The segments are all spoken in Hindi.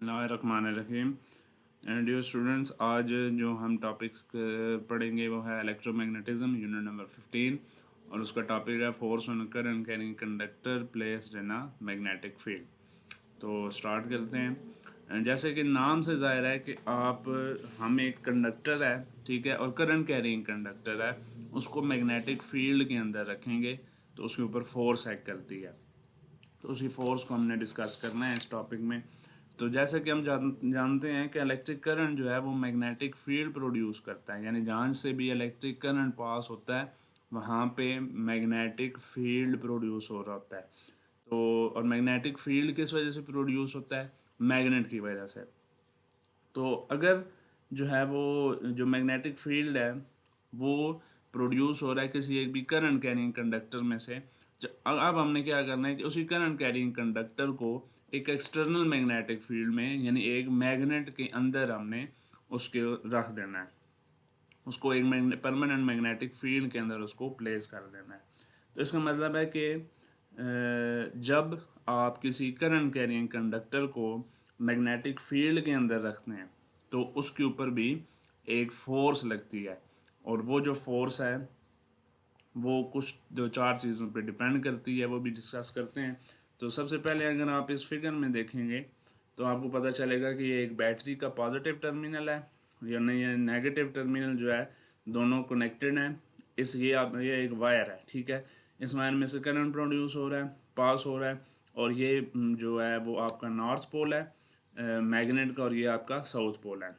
बिस्मिल्लाहिर्रहमानिर्रहीम। एंड डियर स्टूडेंट्स, आज जो हम टॉपिक्स पढ़ेंगे वो है इलेक्ट्रोमैग्नेटिज्म यूनिट नंबर 15 और उसका टॉपिक है force on current carrying conductor placed in a magnetic field. तो स्टार्ट करते हैं। जैसे कि नाम से ज़ाहिर है कि हम एक कंडक्टर है, ठीक है, और करंट कैरिंग कंडक्टर है, उसको मैग्नेटिक फील्ड के अंदर रखेंगे तो उसके ऊपर फोर्स एक्ट करती है। तो उसी फोर्स को हमने डिस्कस करना है इस टॉपिक में। तो जैसे कि हम जानते हैं कि इलेक्ट्रिक करंट जो है वो मैग्नेटिक फील्ड प्रोड्यूस करता है, यानी जहाँ से भी इलेक्ट्रिक करंट पास होता है वहाँ पे मैग्नेटिक फील्ड प्रोड्यूस हो रहा होता है। तो और मैग्नेटिक फील्ड किस वजह से प्रोड्यूस होता है? मैग्नेट की वजह से। तो अगर जो है वो जो मैग्नेटिक फील्ड है वो प्रोड्यूस हो रहा है किसी एक भी करंट कैरिंग कंडक्टर में से, अब हमने क्या करना है कि उसी करंट कैरिंग कंडक्टर को एक एक्सटर्नल मैग्नेटिक फील्ड में, यानी एक मैग्नेट के अंदर हमने उसके रख देना है, उसको एक परमानेंट मैग्नेटिक फील्ड के अंदर उसको प्लेस कर देना है। तो इसका मतलब है कि जब आप किसी करंट कैरिंग कंडक्टर को मैग्नेटिक फील्ड के अंदर रखते हैं तो उसके ऊपर भी एक फोर्स लगती है, और वो जो फोर्स है वो कुछ दो चार चीज़ों पे डिपेंड करती है, वो भी डिस्कस करते हैं। तो सबसे पहले अगर आप इस फिगर में देखेंगे तो आपको पता चलेगा कि ये एक बैटरी का पॉजिटिव टर्मिनल है, यानी ये नेगेटिव टर्मिनल जो है दोनों कनेक्टेड हैं। ये एक वायर है, ठीक है। इस वायर में से करंट प्रोड्यूस हो रहा है, पास हो रहा है, और ये जो है वो आपका नॉर्थ पोल है मैग्नेट का, और ये आपका साउथ पोल है।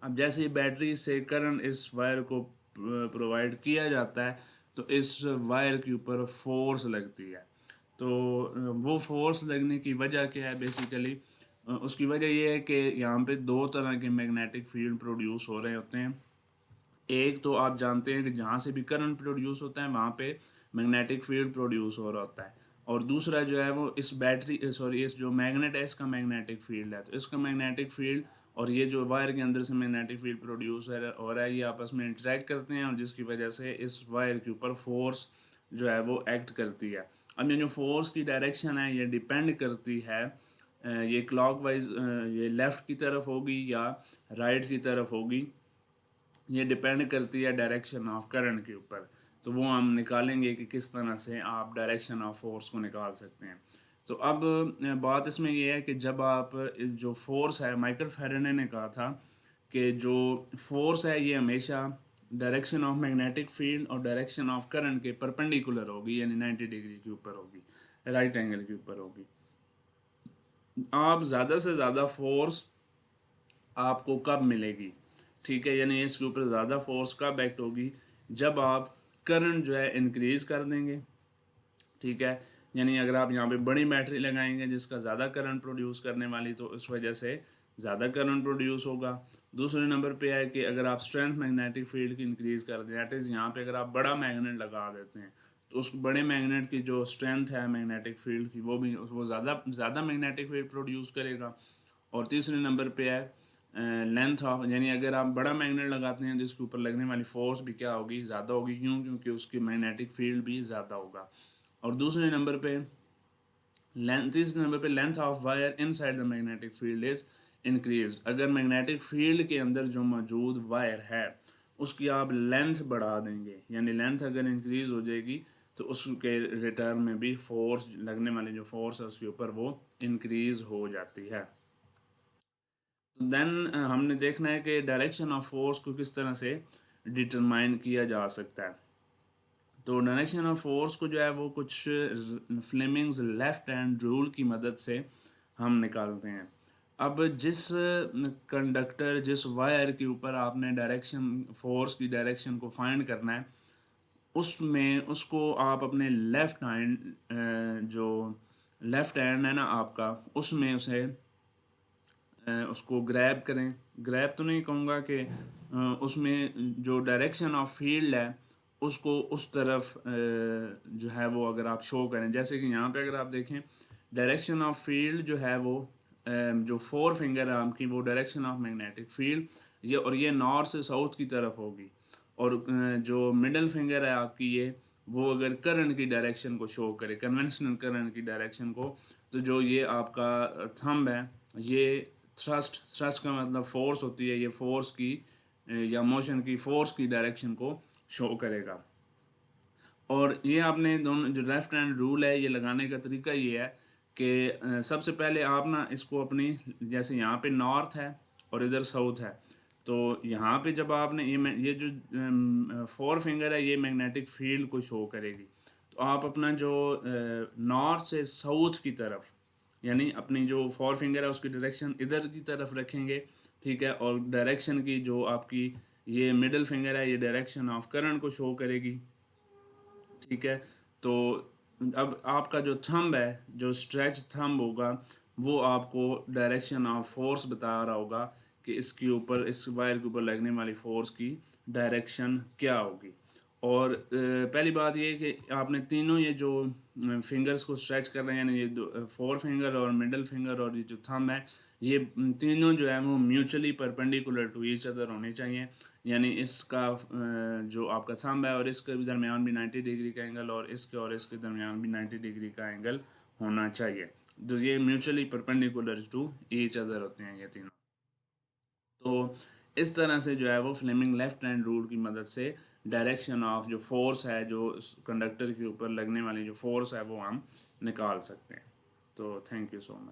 अब जैसे ही बैटरी से करंट इस वायर को प्रोवाइड किया जाता है तो इस वायर के ऊपर फोर्स लगती है। तो वो फोर्स लगने की वजह क्या है? बेसिकली उसकी वजह ये है कि यहाँ पे दो तरह के मैग्नेटिक फील्ड प्रोड्यूस हो रहे होते हैं। एक तो आप जानते हैं कि जहाँ से भी करंट प्रोड्यूस होता है वहाँ पे मैग्नेटिक फील्ड प्रोड्यूस हो रहा होता है, और दूसरा जो है वो इस जो मैग्नेट है इसका मैग्नेटिक फील्ड है। तो इसका मैग्नेटिक फील्ड और ये जो वायर के अंदर से मैग्नेटिक फील्ड प्रोड्यूस हो रहा है ये आपस में इंटरेक्ट करते हैं, और जिसकी वजह से इस वायर के ऊपर फोर्स जो है वो एक्ट करती है। अब ये जो फोर्स की डायरेक्शन है ये डिपेंड करती है, ये क्लॉकवाइज ये लेफ़्ट की तरफ होगी या राइट की तरफ होगी, ये डिपेंड करती है डायरेक्शन ऑफ करंट के ऊपर। तो वो हम निकालेंगे कि किस तरह से आप डायरेक्शन ऑफ फोर्स को निकाल सकते हैं। तो अब बात इसमें ये है कि जब आप जो फोर्स है, माइकल फैराडे ने कहा था कि जो फोर्स है ये हमेशा डायरेक्शन ऑफ मैग्नेटिक फील्ड और डायरेक्शन ऑफ करंट के परपेंडिकुलर होगी, यानी 90 डिग्री के ऊपर होगी, राइट एंगल के ऊपर होगी। आप ज़्यादा से ज़्यादा फोर्स आपको कब मिलेगी? ठीक है, यानी इसके ऊपर ज़्यादा फोर्स कब एक्ट होगी? जब आप करंट जो है इंक्रीज़ कर देंगे, ठीक है। यानी अगर आप यहाँ पे बड़ी बैटरी लगाएंगे जिसका ज़्यादा करंट प्रोड्यूस करने वाली, तो उस वजह से ज़्यादा करंट प्रोड्यूस होगा। दूसरे नंबर पे है कि अगर आप स्ट्रेंथ मैग्नेटिक फील्ड की इंक्रीज़ कर दें, दैट इज़ यहाँ पे अगर आप बड़ा मैग्नेट लगा देते हैं तो उस बड़े मैग्नेट की जो स्ट्रेंथ है मैग्नेटिक फील्ड की वो ज़्यादा ज़्यादा मैग्नेटिक फील्ड प्रोड्यूस करेगा। और तीसरे नंबर पे है लेंथ ऑफ, यानी अगर आप बड़ा मैग्नेट लगाते हैं तो इसके ऊपर लगने वाली फोर्स भी क्या होगी? ज़्यादा होगी। क्यों? क्योंकि उसकी मैग्नेटिक फील्ड भी ज़्यादा होगा। और तीसरे नंबर पे length of wire inside the magnetic field is increase. अगर मैग्नेटिक फील्ड के अंदर जो मौजूद वायर है उसकी आप लेंथ बढ़ा देंगे, यानी लेंथ अगर इंक्रीज हो जाएगी तो उसके रिटर्न में भी फोर्स, लगने वाली जो फोर्स है उसके ऊपर वो इंक्रीज हो जाती है। तो देन हमने देखना है कि डायरेक्शन ऑफ फोर्स को किस तरह से डिटरमाइन किया जा सकता है। तो डायरेक्शन ऑफ फोर्स को जो है वो कुछ फ्लेमिंग्स लेफ्ट हैंड रूल की मदद से हम निकालते हैं। अब जिस वायर के ऊपर आपने डायरेक्शन फोर्स की डायरेक्शन को फाइंड करना है उसमें उसको आप अपने जो लेफ्ट हैंड है ना आपका, उसमें उसको ग्रैब करें। ग्रैब तो नहीं कहूँगा कि उसमें जो डायरेक्शन ऑफ फील्ड है उसको उस तरफ जो है वो अगर आप शो करें, जैसे कि यहाँ पे अगर आप देखें डायरेक्शन ऑफ फील्ड जो है वो जो फोर फिंगर है आपकी वो डायरेक्शन ऑफ मैग्नेटिक फील्ड, ये नॉर्थ से साउथ की तरफ होगी। और जो मिडल फिंगर है आपकी वो अगर करंट की डायरेक्शन को शो करे, कन्वेंशनल करंट की डायरेक्शन को, तो जो ये आपका थंब है ये थ्रस्ट का मतलब फोर्स होती है, ये फोर्स की या मोशन की फोर्स की डायरेक्शन को शो करेगा। और ये आपने दोनों जो लेफ्ट हैंड रूल है ये लगाने का तरीका ये है कि सबसे पहले आप ना इसको अपनी, जैसे यहाँ पे नॉर्थ है और इधर साउथ है, तो यहाँ पे जब आपने ये जो फोर फिंगर है ये मैग्नेटिक फील्ड को शो करेगी। तो आप अपना जो नॉर्थ से साउथ की तरफ, यानी अपनी जो फोर फिंगर है उसकी डायरेक्शन इधर की तरफ रखेंगे, ठीक है। और डायरेक्शन की जो आपकी ये मिडिल फिंगर है ये डायरेक्शन ऑफ करंट को शो करेगी, ठीक है। तो अब आपका जो थंब है, जो स्ट्रेच थंब होगा, वो आपको डायरेक्शन ऑफ फोर्स बता रहा होगा कि इसके ऊपर, इस वायर के ऊपर लगने वाली फोर्स की डायरेक्शन क्या होगी। और पहली बात ये कि आपने तीनों ये जो फिंगर्स को स्ट्रेच कर रहे हैं, यानी ये दो फोर फिंगर और मिडल फिंगर और ये जो थंब है, ये तीनों जो है वो mutually perpendicular to each other होने चाहिए। यानी इसका जो आपका थंब है और इसके दरमियान भी 90 डिग्री का एंगल, और इसके दरमियान भी 90 डिग्री का एंगल होना चाहिए। तो ये mutually perpendicular to each other होते हैं ये तीनों। तो इस तरह से जो है वो फ्लेमिंग लेफ्ट हैंड रूल की मदद से डायरेक्शन ऑफ जो फोर्स है, जो कंडक्टर के ऊपर लगने वाली जो फोर्स है, वो हम निकाल सकते हैं। तो थैंक यू सो मच।